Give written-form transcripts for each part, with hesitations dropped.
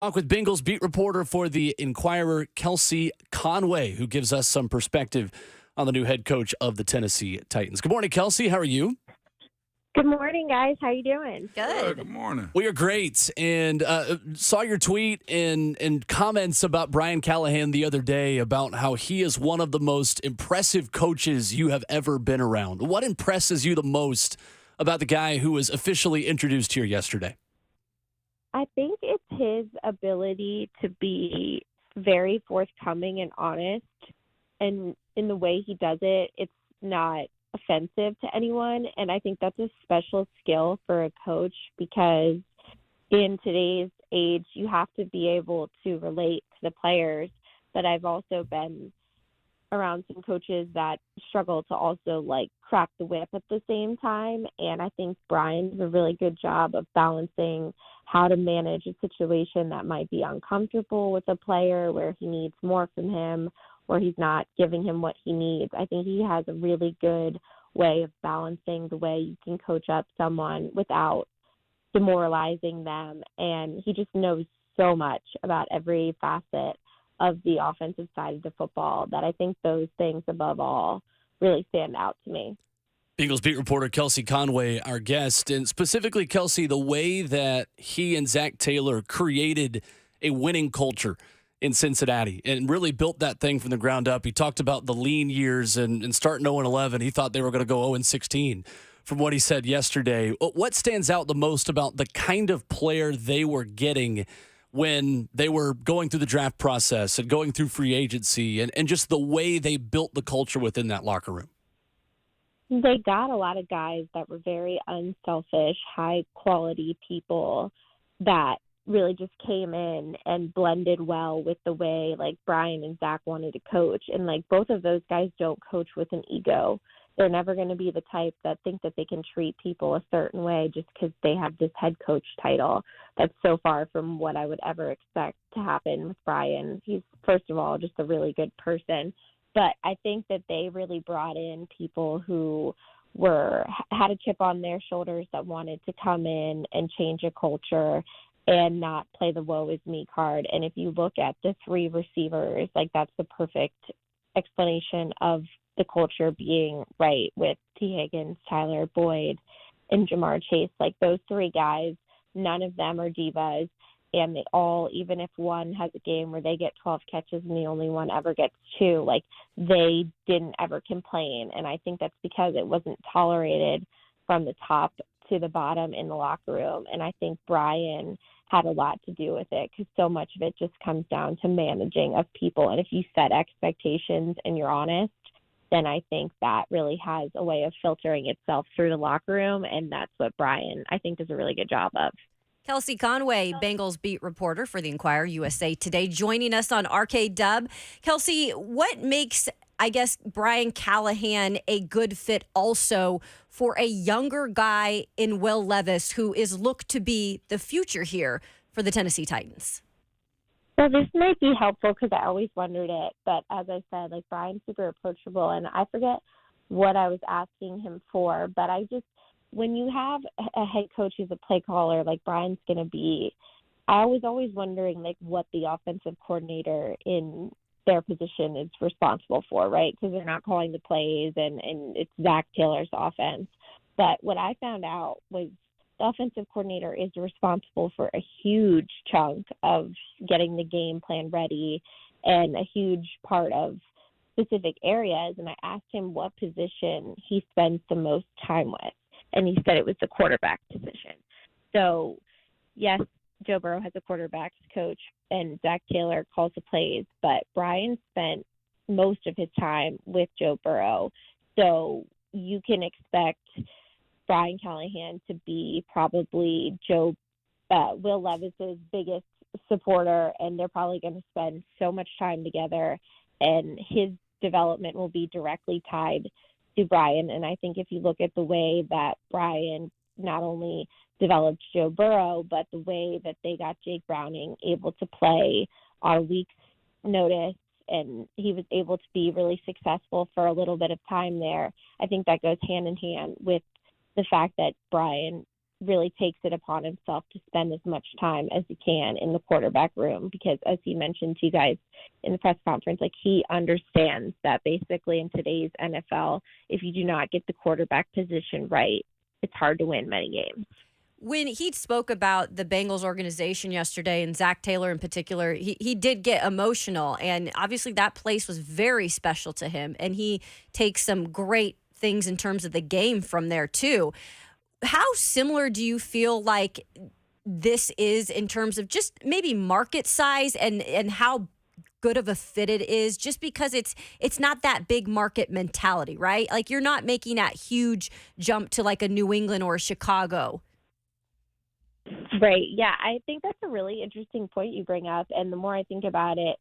Talk with Bengals beat reporter for the Enquirer, Kelsey Conway, who gives us some perspective on the new head coach of the Tennessee Titans. Good morning, Kelsey. How are you? Good morning, guys. How you doing? Good morning. We are great, and saw your tweet and comments about Brian Callahan the other day about how he is one of the most impressive coaches you have ever been around. What impresses you the most about the guy who was officially introduced here yesterday? I think it's his ability to be very forthcoming and honest. And in the way he does it, it's not offensive to anyone. And I think that's a special skill for a coach because in today's age, you have to be able to relate to the players. But I've also been around some coaches that struggle to also crack the whip at the same time. And I think Brian does a really good job of balancing how to manage a situation that might be uncomfortable with a player where he needs more from him or he's not giving him what he needs. I think he has a really good way of balancing the way you can coach up someone without demoralizing them. And he just knows so much about every facet of the offensive side of the football that I think those things above all really stand out to me. Bengals beat reporter Kelsey Conway, our guest, and specifically, Kelsey, the way that he and Zach Taylor created a winning culture in Cincinnati and really built that thing from the ground up. He talked about the lean years and starting 0-11. He thought they were going to go 0-16 from what he said yesterday. What stands out the most about the kind of player they were getting when they were going through the draft process and going through free agency and just the way they built the culture within that locker room? They got a lot of guys that were very unselfish, high-quality people that really just came in and blended well with the way, Brian and Zach wanted to coach. And, both of those guys don't coach with an ego. They're never going to be the type that think that they can treat people a certain way just because they have this head coach title. That's so far from what I would ever expect to happen with Brian. He's, first of all, just a really good person. But I think that they really brought in people who had a chip on their shoulders that wanted to come in and change a culture and not play the woe is me card. And if you look at the three receivers, that's the perfect explanation of the culture being right with Tee Higgins, Tyler Boyd, and Jamar Chase. Those three guys, none of them are divas. And they all, even if one has a game where they get 12 catches and the only one ever gets 2, they didn't ever complain. And I think that's because it wasn't tolerated from the top to the bottom in the locker room. And I think Brian had a lot to do with it because so much of it just comes down to managing of people. And if you set expectations and you're honest, then I think that really has a way of filtering itself through the locker room. And that's what Brian, I think, does a really good job of. Kelsey Conway, Bengals beat reporter for the Enquirer USA Today, joining us on RK Dub. Kelsey, what makes, Brian Callahan a good fit also for a younger guy in Will Levis who is looked to be the future here for the Tennessee Titans? Well, this might be helpful because I always wondered it. But as I said, Brian's super approachable, and I forget what I was asking him for, but when you have a head coach who's a play caller like Brian's going to be, I was always wondering what the offensive coordinator in their position is responsible for, right? Because they're not calling the plays and it's Zach Taylor's offense. But what I found out was the offensive coordinator is responsible for a huge chunk of getting the game plan ready and a huge part of specific areas. And I asked him what position he spends the most time with. And he said it was the quarterback position. So, yes, Joe Burrow has a quarterback's coach, and Zach Taylor calls the plays, but Brian spent most of his time with Joe Burrow. So you can expect Brian Callahan to be probably Will Levis's biggest supporter, and they're probably going to spend so much time together, and his development will be directly tied to Brian. And I think if you look at the way that Brian not only developed Joe Burrow, but the way that they got Jake Browning able to play on a week's notice, and he was able to be really successful for a little bit of time there, I think that goes hand in hand with the fact that Brian really takes it upon himself to spend as much time as he can in the quarterback room, because as he mentioned to you guys in the press conference, like, he understands that basically in today's NFL, if you do not get the quarterback position right, it's hard to win many games. When he spoke about the Bengals organization yesterday, and Zach Taylor in particular, he did get emotional. And obviously that place was very special to him. And he takes some great things in terms of the game from there too. How similar do you feel like this is in terms of just maybe market size and how good of a fit it is, just because it's not that big market mentality, right? Like, you're not making that huge jump to like a New England or a Chicago. Right. Yeah, I think that's a really interesting point you bring up. And the more I think about it,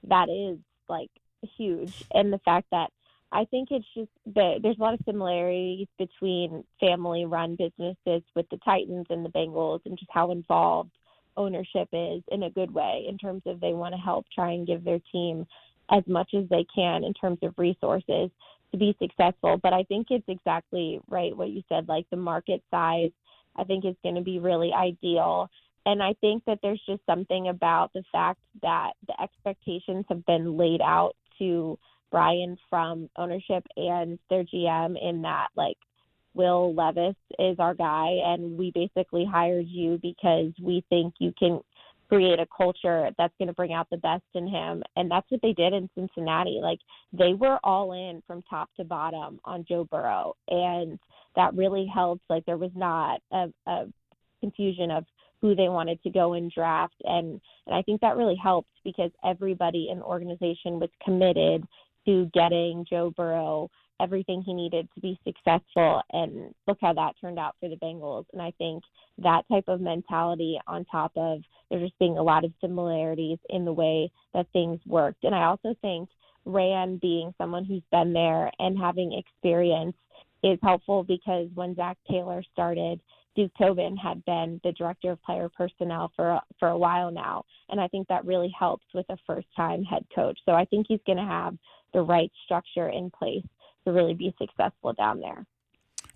that is like huge. And the fact that I think it's just that there's a lot of similarities between family-run businesses with the Titans and the Bengals, and just how involved ownership is in a good way, in terms of they want to help try and give their team as much as they can in terms of resources to be successful. But I think it's exactly right what you said, like the market size, I think is going to be really ideal. And I think that there's just something about the fact that the expectations have been laid out to Brian from ownership and their GM, in that, like, Will Levis is our guy, and we basically hired you because we think you can create a culture that's going to bring out the best in him. And that's what they did in Cincinnati. Like, they were all in from top to bottom on Joe Burrow, and that really helped. Like, there was not a confusion of who they wanted to go and draft. And I think that really helped, because everybody in the organization was committed to getting Joe Burrow everything he needed to be successful. And look how that turned out for the Bengals. And I think that type of mentality, on top of there just being a lot of similarities in the way that things worked. And I also think Rand, being someone who's been there and having experience, is helpful, because when Zach Taylor started, Duke Tobin had been the director of player personnel for a while now. And I think that really helps with a first-time head coach. So I think he's going to have the right structure in place to really be successful down there.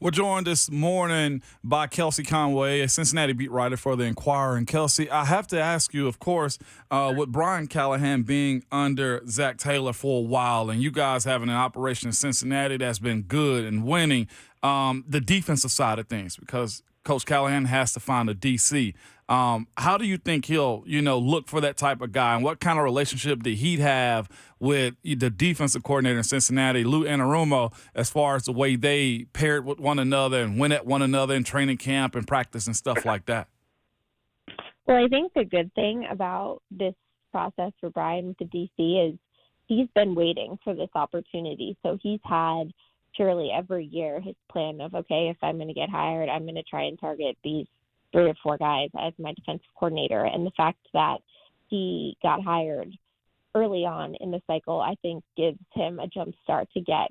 We're joined this morning by Kelsey Conway, a Cincinnati beat writer for the Enquirer. And Kelsey, I have to ask you, of course, with Brian Callahan being under Zach Taylor for a while, and you guys having an operation in Cincinnati that's been good and winning, the defensive side of things, because Coach Callahan has to find a DC. How do you think he'll, look for that type of guy, and what kind of relationship did he have with the defensive coordinator in Cincinnati, Lou Anarumo, as far as the way they paired with one another and went at one another in training camp and practice and stuff like that? Well, I think the good thing about this process for Brian with the DC is he's been waiting for this opportunity. So he's had surely every year his plan of, okay, if I'm going to get hired, I'm going to try and target these 3 or 4 guys as my defensive coordinator. And the fact that he got hired early on in the cycle, I think, gives him a jump start to get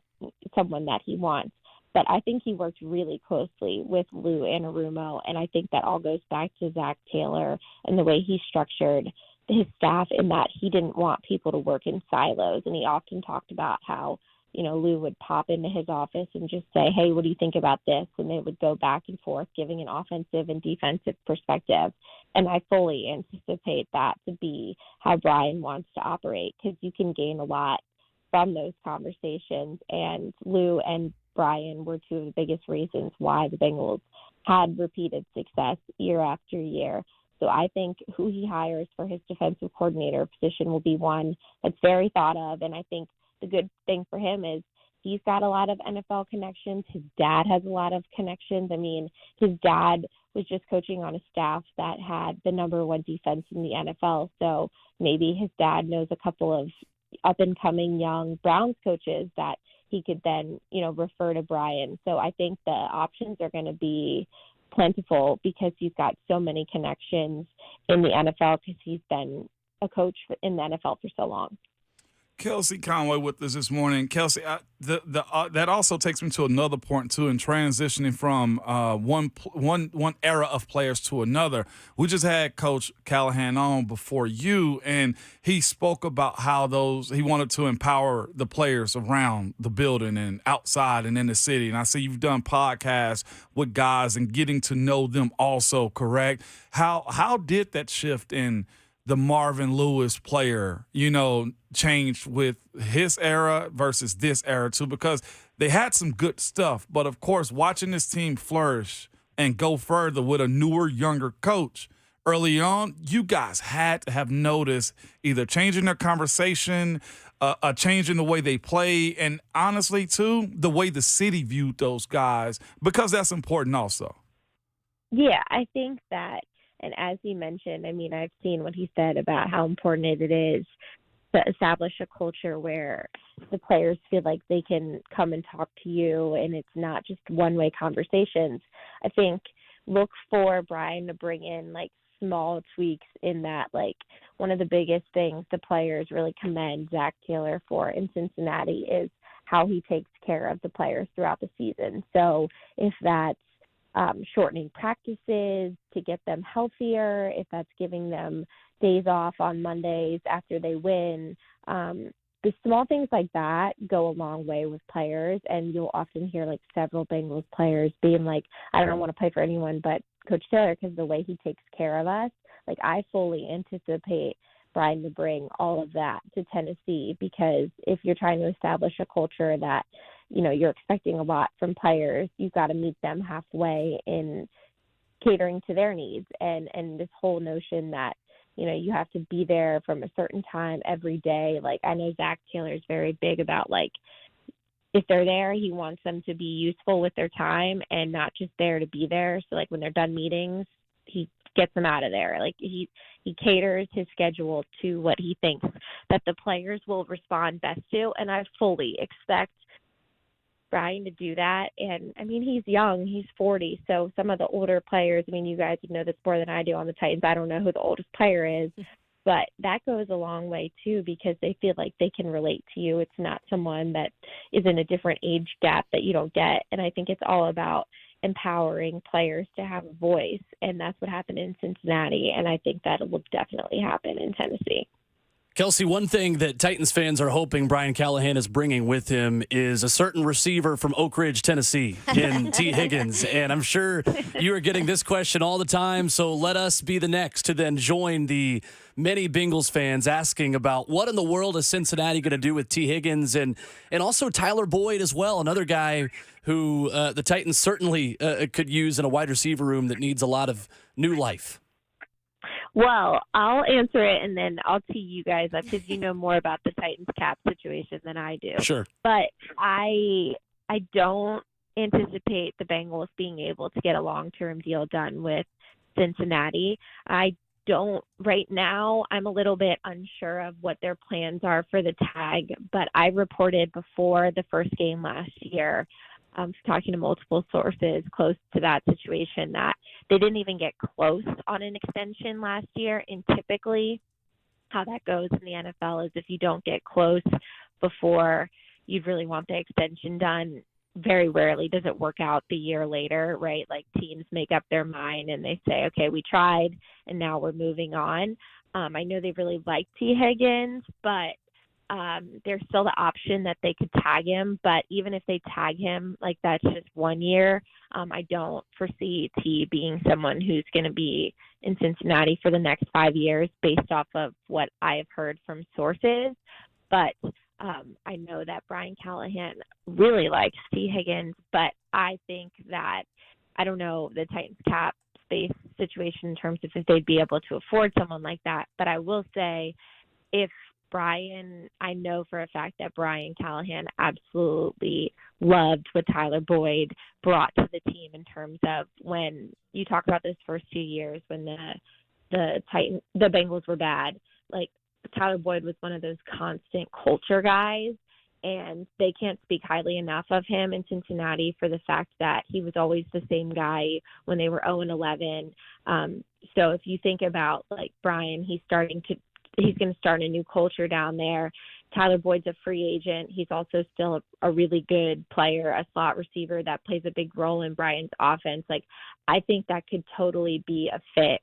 someone that he wants. But I think he worked really closely with Lou Anarumo, and I think that all goes back to Zach Taylor and the way he structured his staff, in that he didn't want people to work in silos. And he often talked about how, Lou would pop into his office and just say, hey, what do you think about this? And they would go back and forth, giving an offensive and defensive perspective. And I fully anticipate that to be how Brian wants to operate, because you can gain a lot from those conversations. And Lou and Brian were 2 of the biggest reasons why the Bengals had repeated success year after year. So I think who he hires for his defensive coordinator position will be one that's very thought of. And I think the good thing for him is he's got a lot of NFL connections. His dad has a lot of connections. I mean, his dad was just coaching on a staff that had the number 1 defense in the NFL. So maybe his dad knows a couple of up-and-coming young Browns coaches that he could then, refer to Brian. So I think the options are going to be plentiful, because he's got so many connections in the NFL, because he's been a coach in the NFL for so long. Kelsey Conway with us this morning. Kelsey, that also takes me to another point too, in transitioning from one era of players to another. We just had Coach Callahan on before you, and he spoke about how he wanted to empower the players around the building and outside and in the city. And I see you've done podcasts with guys and getting to know them also. Correct? How did that shift in the Marvin Lewis player, changed with his era versus this era too? Because they had some good stuff, but of course, watching this team flourish and go further with a newer, younger coach early on, you guys had to have noticed either changing their conversation, a change in the way they play, and honestly too, the way the city viewed those guys, because that's important also. Yeah, I think that, and as he mentioned, I mean, I've seen what he said about how important it is to establish a culture where the players feel like they can come and talk to you and it's not just one-way conversations. I think look for Brian to bring in like small tweaks in that. Like one of the biggest things the players really commend Zach Taylor for in Cincinnati is how he takes care of the players throughout the season. So if that's shortening practices to get them healthier, if that's giving them days off on Mondays after they win, the small things like that go a long way with players. And you'll often hear like several Bengals players being like, I don't want to play for anyone but Coach Taylor because the way he takes care of us. Like I fully anticipate Brian to bring all of that to Tennessee, because if you're trying to establish a culture that you're expecting a lot from players, you've got to meet them halfway in catering to their needs. And this whole notion that, you have to be there from a certain time every day. Like I know Zach Taylor is very big about like, if they're there, he wants them to be useful with their time and not just there to be there. So like when they're done meetings, he gets them out of there. Like he caters his schedule to what he thinks that the players will respond best to. And I fully expect Brian to do that. And I mean, he's young, he's 40. So some of the older players, I mean, you guys know this more than I do on the Titans. I don't know who the oldest player is, but that goes a long way too, because they feel like they can relate to you. It's not someone that is in a different age gap that you don't get. And I think it's all about empowering players to have a voice. And that's what happened in Cincinnati. And I think that will definitely happen in Tennessee. Kelsey, one thing that Titans fans are hoping Brian Callahan is bringing with him is a certain receiver from Oak Ridge, Tennessee, in Tee Higgins. And I'm sure you are getting this question all the time, so let us be the next to then join the many Bengals fans asking about what in the world is Cincinnati going to do with Tee Higgins, and also Tyler Boyd as well, another guy who the Titans certainly could use in a wide receiver room that needs a lot of new life. Well, I'll answer it, and then I'll tee you guys up because you know more about the Titans cap situation than I do. Sure. But I don't anticipate the Bengals being able to get a long-term deal done with Cincinnati. I don't right now. I'm a little bit unsure of what their plans are for the tag, but I reported before the first game last year, talking to multiple sources close to that situation, that they didn't even get close on an extension last year. And typically how that goes in the NFL is if you don't get close before you really want the extension done, very rarely does it work out the year later, right? Like teams make up their mind and they say, okay, we tried and now we're moving on. I know they really like Tee Higgins, but there's still the option that they could tag him, but even if they tag him, like that's just 1 year. I don't foresee T being someone who's going to be in Cincinnati for the next 5 years based off of what I have heard from sources. But I know that Brian Callahan really likes Tee Higgins, but I think that, I don't know the Titans cap space situation in terms of if they'd be able to afford someone like that. But I will say, if I know for a fact that Brian Callahan absolutely loved what Tyler Boyd brought to the team in terms of when you talk about those first 2 years when the Bengals were bad. Like Tyler Boyd was one of those constant culture guys, and they can't speak highly enough of him in Cincinnati for the fact that he was always the same guy when they were 0-11. So if you think about like Brian, he's going to start a new culture down there. Tyler Boyd's a free agent. He's also still a really good player, a slot receiver that plays a big role in Brian's offense. Like, I think that could totally be a fit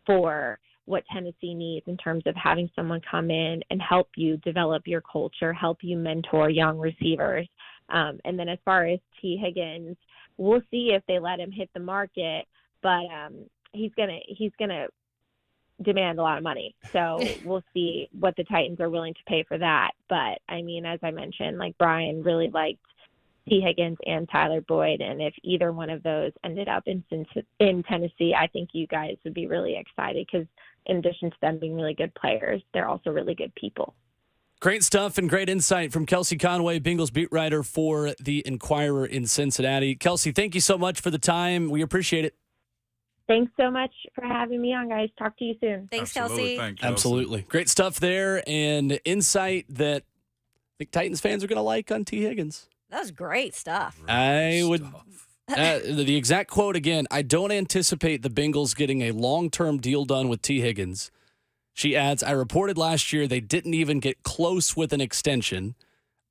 for what Tennessee needs in terms of having someone come in and help you develop your culture, help you mentor young receivers. And then as far as Tee Higgins, we'll see if they let him hit the market, but he's gonna demand a lot of money. So we'll see what the Titans are willing to pay for that. But I mean, as I mentioned, like, Brian really liked Tee Higgins and Tyler Boyd, and if either one of those ended up in Tennessee, I think you guys would be really excited because in addition to them being really good players, they're also really good people. Great stuff and great insight from Kelsey Conway, Bengals beat writer for the Enquirer in Cincinnati. Kelsey, thank you so much for the time. We appreciate it. Thanks so much for having me on, guys. Talk to you soon. Thanks, Absolutely. Kelsey. Thank you, Absolutely. Great stuff there and insight that I think Titans fans are going to like on Tee Higgins. That was great stuff. I would, the exact quote again, I don't anticipate the Bengals getting a long-term deal done with Tee Higgins. She adds, I reported last year they didn't even get close with an extension.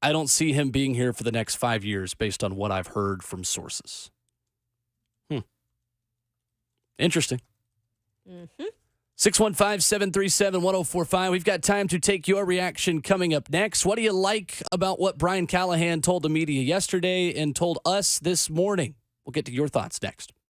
I don't see him being here for the next 5 years based on what I've heard from sources. Interesting. 615-737-1045. We've got time to take your reaction coming up next. What do you like about what Brian Callahan told the media yesterday and told us this morning? We'll get to your thoughts next.